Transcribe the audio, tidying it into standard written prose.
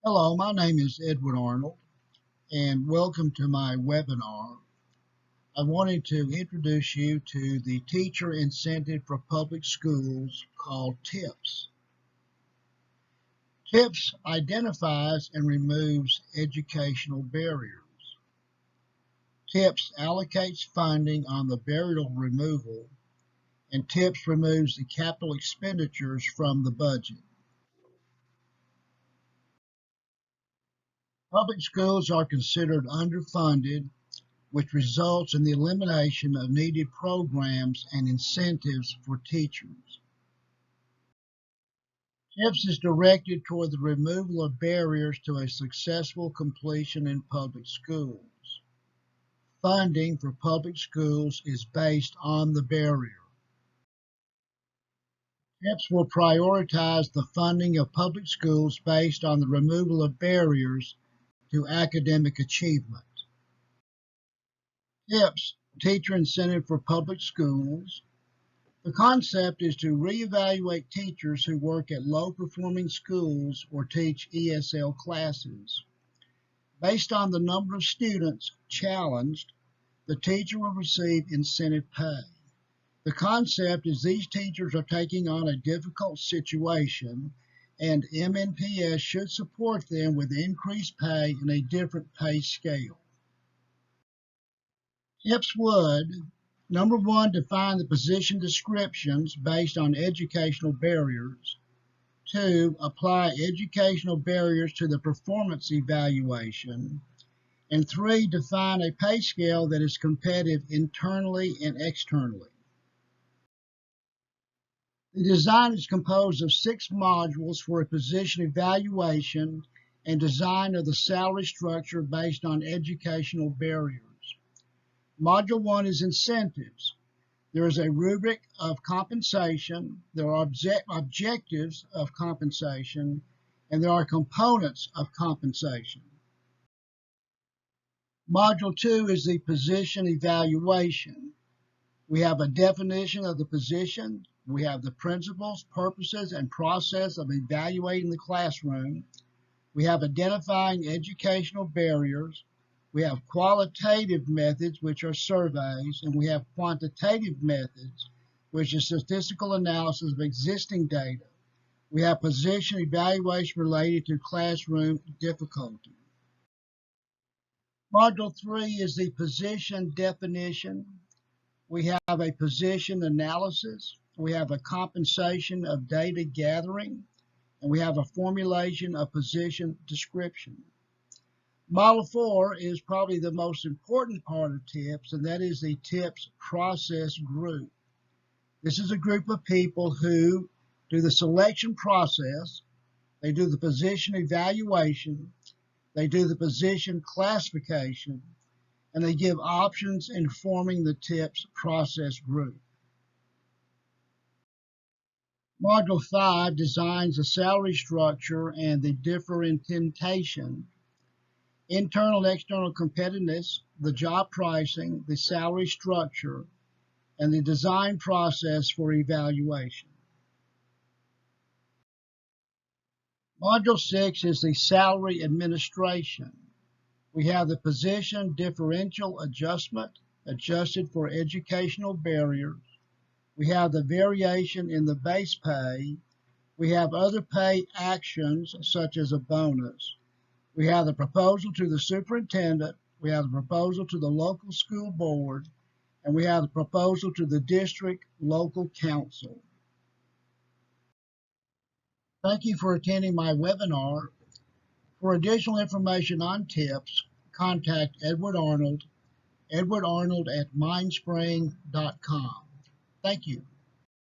Hello, my name is Edward Arnold, and welcome to my webinar. I wanted to introduce you to the teacher incentive for public schools called TIPS. TIPS identifies and removes educational barriers. TIPS allocates funding on the barrier removal, and TIPS removes the capital expenditures from the budget. Public schools are considered underfunded, which results in the elimination of needed programs and incentives for teachers. TIPS is directed toward the removal of barriers to a successful completion in public schools. Funding for public schools is based on the barrier. TIPS will prioritize the funding of public schools based on the removal of barriers to academic achievement. TIPS, Teacher Incentive for Public Schools. The concept is to reevaluate teachers who work at low-performing schools or teach ESL classes. Based on the number of students challenged, the teacher will receive incentive pay. The concept is these teachers are taking on a difficult situation, and MNPS should support them with increased pay and a different pay scale. TIPS would, number one, define the position descriptions based on educational barriers. Two, apply educational barriers to the performance evaluation. And three, define a pay scale that is competitive internally and externally. The design is composed of 6 modules for a position evaluation and design of the salary structure based on educational barriers. Module 1 is incentives. There is a rubric of compensation, there are objectives of compensation, and there are components of compensation. Module 2 is the position evaluation. We have a definition of the position. We have the principles, purposes, and process of evaluating the classroom. We have identifying educational barriers. We have qualitative methods, which are surveys, and we have quantitative methods, which is statistical analysis of existing data. We have position evaluation related to classroom difficulty. Module 3 is the position definition. We have a position analysis. We have a compensation of data gathering, and we have a formulation of position description. Model 4 is probably the most important part of TIPS, and that is the TIPS process group. This is a group of people who do the selection process, they do the position evaluation, they do the position classification, and they give options in forming the TIPS process group. Module 5 designs the salary structure and the differentiation, internal and external competitiveness, the job pricing, the salary structure, and the design process for evaluation. Module 6 is the salary administration. We have the position differential adjustment, adjusted for educational barriers. We have the variation in the base pay. We have other pay actions, such as a bonus. We have the proposal to the superintendent. We have the proposal to the local school board. And we have the proposal to the district local council. Thank you for attending my webinar. For additional information on TIPS, contact Edward Arnold at mindspring.com. Thank you.